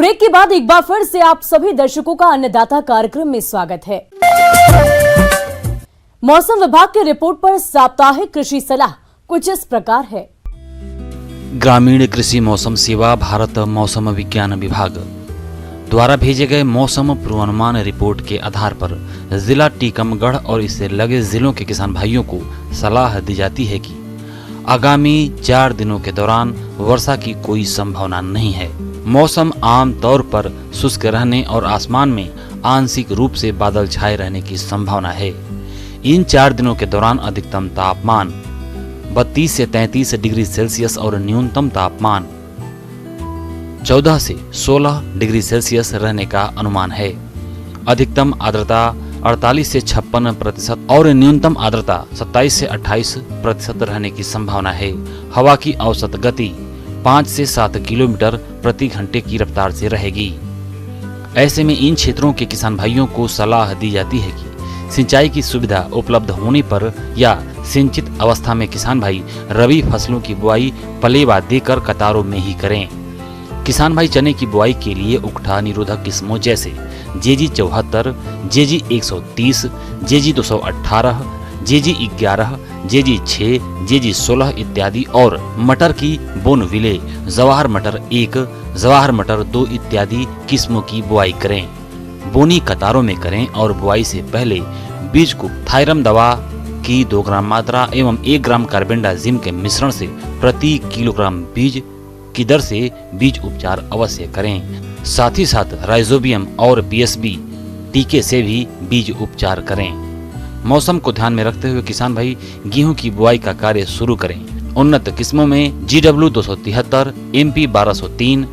Break के बाद एक बार फिर से आप सभी दर्शकों का अन्नदाता कार्यक्रम में स्वागत है। मौसम विभाग की रिपोर्ट पर साप्ताहिक कृषि सलाह कुछ इस प्रकार है। ग्रामीण कृषि मौसम सेवा भारत मौसम विज्ञान विभाग द्वारा भेजे गए मौसम पूर्वानुमान रिपोर्ट के आधार पर जिला टीकमगढ़ और इससे लगे जिलों के किसान भाइयों को सलाह दी जाती है कि आगामी 4 दिनों के दौरान वर्षा की कोई संभावना नहीं है। मौसम आम तौर पर शुष्क रहने और आसमान में आंशिक रूप से बादल छाए रहने की संभावना है। इन 4 दिनों के दौरान अधिकतम तापमान 32 से 33 डिग्री सेल्सियस और न्यूनतम तापमान 14 से 16 डिग्री सेल्सियस रहने का अनुमान है। अधिकतम आर्द्रता 48 से 56% और न्यूनतम आर्द्रता 27 से 28% रहने की संभावना है। हवा की औसत गति 5 से 7 किलोमीटर प्रति घंटे की रफ्तार से रहेगी। ऐसे में इन क्षेत्रों के किसान भाइयों को सलाह दी जाती है कि सिंचाई की सुविधा उपलब्ध होने पर या सिंचित अवस्था में किसान भाई रबी फसलों की बुआई पलेवा देकर कतारों में ही करें। किसान भाई चने की बुआई के लिए उकठा निरोधक किस्मों जैसे जेजी 74, जेजी 130, जेजी 218, जेजी 11, जेजी 6, जेजी 16 इत्यादि और मटर की बोनविले, जवाहर मटर 1, जवाहर मटर 2 इत्यादि किस्मों की बुआई करें। बोनी कतारों में करें और बुआई से पहले बीज को थायरम दवा की 2 ग्राम मात्रा एवं 1 ग्राम कार्बेंडाजिम के मिश्रण से प्रति किलोग्राम बीज की दर से बीज उपचार अवश्य करें। साथ ही साथ राइजोबियम और पीएसबी टीके से भी बीज उपचार करें। मौसम को ध्यान में रखते हुए किसान भाई गेहूं की बुआई का कार्य शुरू करें। उन्नत किस्मों में GW 273, MP 1203,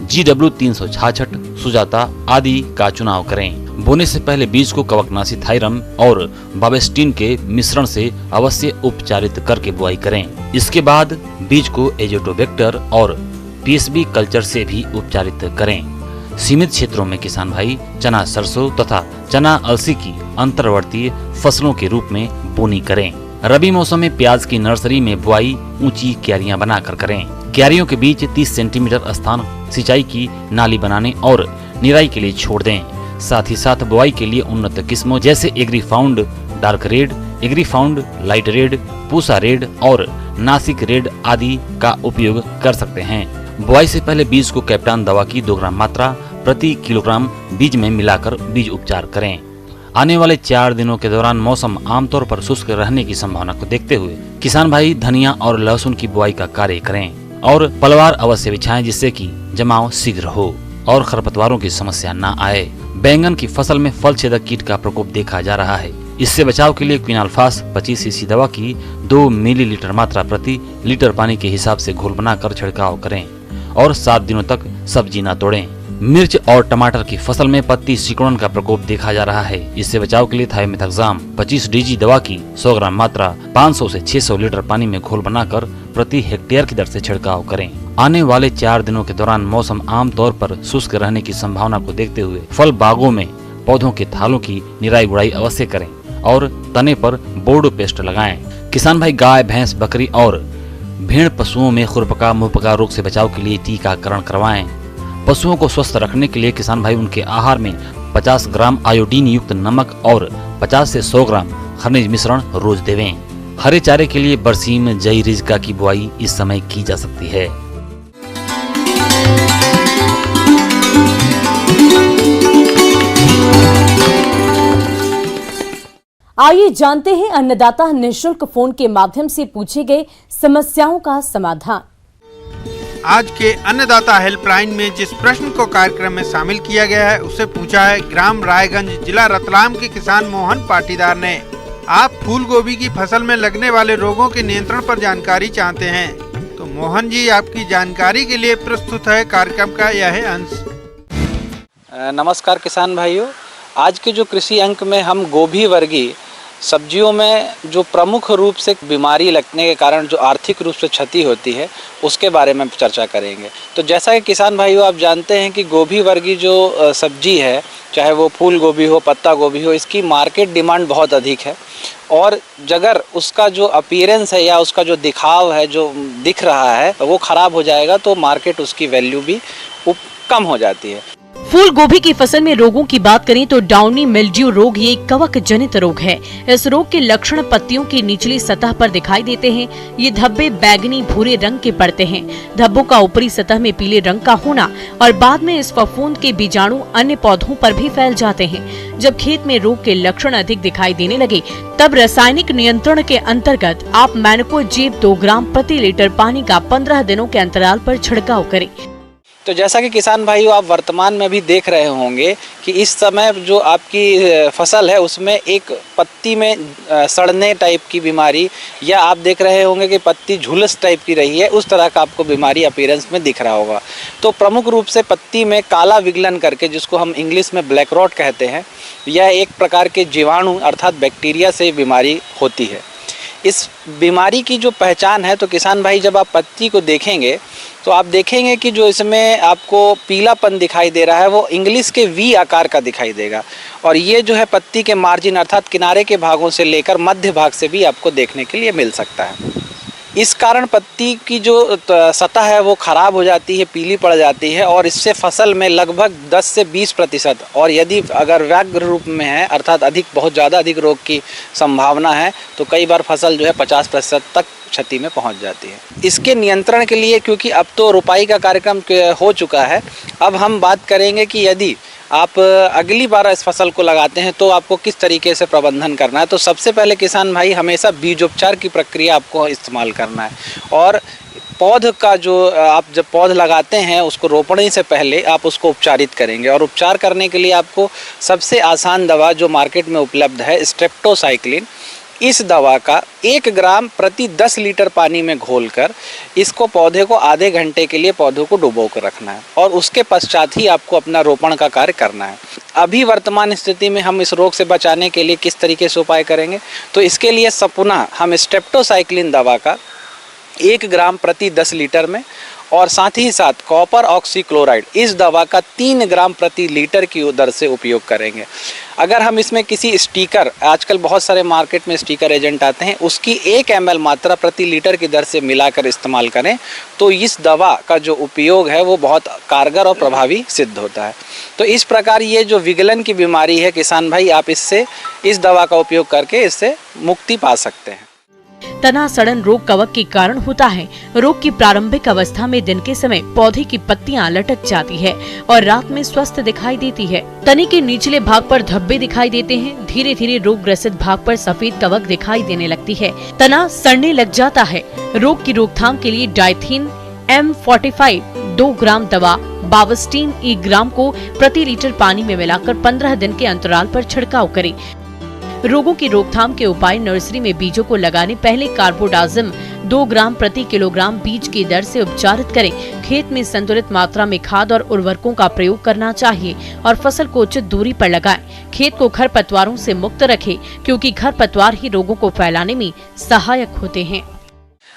GW 366, सुजाता आदि का चुनाव करें। बोने से पहले बीज को कवकनाशी थायरम और बावेस्टिन के मिश्रण से अवश्य उपचारित करके बुआई करें। इसके बाद बीज को एजोटोबैक्टर और पीएसबी कल्चर से भी उपचारित करें। सीमित क्षेत्रों में किसान भाई चना सरसों तथा चना अलसी की अंतर्वर्तीय फसलों के रूप में बोनी करें। रबी मौसम में प्याज की नर्सरी में बुआई ऊंची क्यारियां बनाकर करें। क्यारियों के बीच 30 सेंटीमीटर स्थान सिंचाई की नाली बनाने और निराई के लिए छोड़ दें। साथ ही साथ बुआई के लिए उन्नत किस्मों जैसे agrifound dark red, agrifound light red, Pusa red और नासिक रेड आदि का उपयोग कर सकते हैं। बुआई से पहले बीज को कैप्टान दवा की 2 ग्राम मात्रा प्रति किलोग्राम बीज में मिलाकर बीज उपचार करें। आने वाले 4 दिनों के दौरान मौसम आमतौर पर शुष्क रहने की संभावना को देखते हुए किसान भाई धनिया और लहसुन की बुआई का कार्य करें और पलवार अवश्य बिछाएं जिससे कि जमाव शीघ्र हो और खरपतवारों की समस्या न आए। बैंगन की फसल में फल छेदक कीट का प्रकोप देखा जा रहा है। इससे बचाव के लिए क्विनाल्फास 25 सीसी दवा की 2 मिलीलीटर मात्रा प्रति लीटर पानी के हिसाब से घोल बनाकर छिड़काव करें और 7 दिनों तक सब्जी न तोड़ें। मिर्च और टमाटर की फसल में पत्ती सिकुड़न का प्रकोप देखा जा रहा है। इससे बचाव के लिए थायोमेथाक्साम 25 DG दवा की 100 ग्राम मात्रा 500 से 600 लीटर पानी में घोल बनाकर प्रति हेक्टेयर की दर से छिड़काव करें। आने वाले 4 दिनों के दौरान मौसम आमतौर पर शुष्क रहने की संभावना को देखते हुए फल बागों में पौधों के थालों की निराई गुड़ाई अवश्य करें और तने पर बोर्डो पेस्ट लगाएं। किसान भाई गाय, भैंस, बकरी और भेड़ पशुओं में खुरपका मुहपका रोग से बचाव के लिए टीकाकरण करवाएं। पशुओं को स्वस्थ रखने के लिए किसान भाई उनके आहार में 50 ग्राम आयोडीन युक्त नमक और 50 से 100 ग्राम खनिज मिश्रण रोज देवें। हरे चारे के लिए बरसीम, जई, रिजका की बुआई इस समय की जा सकती है। आइए जानते हैं अन्नदाता निःशुल्क फोन के माध्यम से पूछे गए समस्याओं का समाधान। आज के अन्नदाता हेल्पलाइन में जिस प्रश्न को कार्यक्रम में शामिल किया गया है उसे पूछा है ग्राम रायगंज, जिला रतलाम के किसान मोहन पाटीदार ने। आप फूल गोभी की फसल में लगने वाले रोगों के नियंत्रण पर जानकारी चाहते हैं तो मोहन जी आपकी जानकारी के लिए प्रस्तुत है कार्यक्रम का यह अंश। नमस्कार किसान भाइयों, आज के जो कृषि अंक में हम गोभी वर्गीय सब्जियों में जो प्रमुख रूप से बीमारी लगने के कारण जो आर्थिक रूप से क्षति होती है उसके बारे में चर्चा करेंगे। तो जैसा कि किसान भाइयों आप जानते हैं कि गोभी वर्गीय जो सब्जी है, चाहे वो फूल गोभी हो, पत्ता गोभी हो, इसकी मार्केट डिमांड बहुत अधिक है और अगर उसका जो अपीयरेंस है या उसका जो दिखाव है, जो दिख रहा है, वो ख़राब हो जाएगा तो मार्केट उसकी वैल्यू भी कम हो जाती है। फूल गोभी की फसल में रोगों की बात करें तो डाउनी मिल्ड्यू रोग ये कवक जनित रोग है। इस रोग के लक्षण पत्तियों की निचली सतह पर दिखाई देते हैं। ये धब्बे बैगनी भूरे रंग के पड़ते हैं। धब्बों का ऊपरी सतह में पीले रंग का होना और बाद में इस फफूंद के बीजाणु अन्य पौधों पर भी फैल जाते हैं। जब खेत में रोग के लक्षण अधिक दिखाई देने लगे तब रासायनिक नियंत्रण के अंतर्गत आप मैनकोजेब 2 ग्राम प्रति लीटर पानी का 15 दिनों के अंतराल पर छिड़काव करें। तो जैसा कि किसान भाइयों आप वर्तमान में भी देख रहे होंगे कि इस समय जो आपकी फसल है उसमें एक पत्ती में सड़ने टाइप की बीमारी, या आप देख रहे होंगे कि पत्ती झुलस टाइप की रही है, उस तरह का आपको बीमारी अपीयरेंस में दिख रहा होगा। तो प्रमुख रूप से पत्ती में काला विगलन करके, जिसको हम इंग्लिश में ब्लैक रॉट कहते हैं, यह एक प्रकार के जीवाणु अर्थात बैक्टीरिया से बीमारी होती है। इस बीमारी की जो पहचान है, तो किसान भाई जब आप पत्ती को देखेंगे तो आप देखेंगे कि जो इसमें आपको पीलापन दिखाई दे रहा है वो इंग्लिश के वी आकार का दिखाई देगा, और ये जो है पत्ती के मार्जिन अर्थात किनारे के भागों से लेकर मध्य भाग से भी आपको देखने के लिए मिल सकता है। इस कारण पत्ती की जो सतह है वो खराब हो जाती है, पीली पड़ जाती है, और इससे फसल में लगभग 10 से 20%, और यदि अगर व्याघ्र रूप में है अर्थात बहुत ज़्यादा अधिक रोग की संभावना है तो कई बार फसल जो है 50% तक क्षति में पहुंच जाती है। इसके नियंत्रण के लिए, क्योंकि अब तो रोपाई का कार्यक्रम हो चुका है, अब हम बात करेंगे कि यदि आप अगली बार इस फसल को लगाते हैं तो आपको किस तरीके से प्रबंधन करना है। तो सबसे पहले किसान भाई हमेशा बीजोपचार की प्रक्रिया आपको इस्तेमाल करना है, और पौध का जो आप जब पौध लगाते हैं उसको रोपने से पहले आप उसको उपचारित करेंगे, और उपचार करने के लिए आपको सबसे आसान दवा जो मार्केट में उपलब्ध है स्ट्रेप्टोसाइक्लिन, इस दवा का 1 ग्राम प्रति 10 लीटर पानी में घोलकर इसको पौधे को आधे घंटे के लिए पौधों को डुबो कर रखना है, और उसके पश्चात ही आपको अपना रोपण का कार्य करना है। अभी वर्तमान स्थिति में हम इस रोग से बचाने के लिए किस तरीके से उपाय करेंगे, तो इसके लिए पुनः हम स्ट्रेप्टोसाइक्लिन दवा का 1 ग्राम प्रति 10 लीटर में, और साथ ही साथ कॉपर ऑक्सीक्लोराइड इस दवा का 3 ग्राम प्रति लीटर की दर से उपयोग करेंगे। अगर हम इसमें किसी स्टिकर, आजकल बहुत सारे मार्केट में स्टिकर एजेंट आते हैं, उसकी 1 ml मात्रा प्रति लीटर की दर से मिलाकर इस्तेमाल करें तो इस दवा का जो उपयोग है वो बहुत कारगर और प्रभावी सिद्ध होता है। तो इस प्रकार ये जो विगलन की बीमारी है किसान भाई, आप इस दवा का उपयोग करके इससे मुक्ति पा सकते हैं। तना सड़न रोग कवक के कारण होता है। रोग की प्रारंभिक अवस्था में दिन के समय पौधे की पत्तियां लटक जाती है और रात में स्वस्थ दिखाई देती है। तने के निचले भाग पर धब्बे दिखाई देते हैं। धीरे धीरे रोग ग्रसित भाग पर सफेद कवक दिखाई देने लगती है। तना सड़ने लग जाता है। रोग की रोकथाम के लिए डाइथीन M45 2 ग्राम दवा बावस्टीन 1 ग्राम को प्रति लीटर पानी में मिलाकर 15 दिन के अंतराल पर छिड़काव करें। रोगों की रोकथाम के उपाय, नर्सरी में बीजों को लगाने पहले कार्बोडाजिम 2 ग्राम प्रति किलोग्राम बीज की दर से उपचारित करें। खेत में संतुलित मात्रा में खाद और उर्वरकों का प्रयोग करना चाहिए और फसल को उचित दूरी पर लगाएं। खेत को खरपतवारों से मुक्त रखें, क्योंकि खरपतवार ही रोगों को फैलाने में सहायक होते हैं।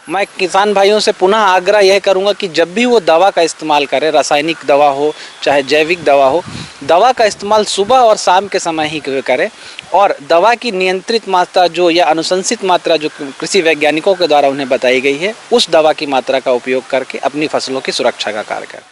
मैं किसान भाइयों से पुनः आग्रह यह करूंगा कि जब भी वो दवा का इस्तेमाल करें, रासायनिक दवा हो चाहे जैविक दवा हो, दवा का इस्तेमाल सुबह और शाम के समय ही करें, और दवा की नियंत्रित मात्रा जो या अनुशंसित मात्रा जो कृषि वैज्ञानिकों के द्वारा उन्हें बताई गई है, उस दवा की मात्रा का उपयोग करके अपनी फसलों की सुरक्षा का कार्य करें।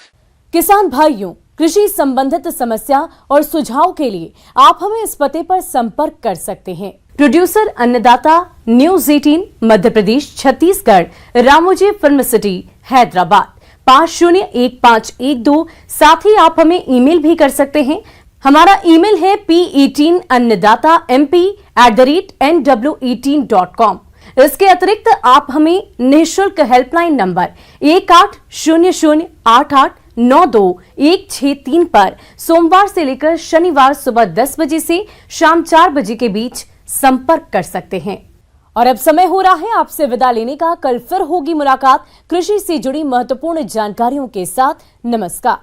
किसान भाइयों, कृषि संबंधित समस्या और सुझाव के लिए आप हमें इस पते पर संपर्क कर सकते हैं। प्रोड्यूसर अन्नदाता, news 18 Madhya Pradesh Chhattisgarh, Ramoji film city Hyderabad 501512। साथ ही आप हमें ईमेल भी कर सकते हैं। हमारा ईमेल है p18annadatamp@nw18.com। इसके अतिरिक्त आप हमें निःशुल्क हेल्पलाइन नंबर 180088926163 पर सोमवार से लेकर शनिवार सुबह 10 बजे से शाम 4 बजे के बीच संपर्क कर सकते हैं। और अब समय हो रहा है आपसे विदा लेने का। कल फिर होगी मुलाकात कृषि से जुड़ी महत्वपूर्ण जानकारियों के साथ। नमस्कार।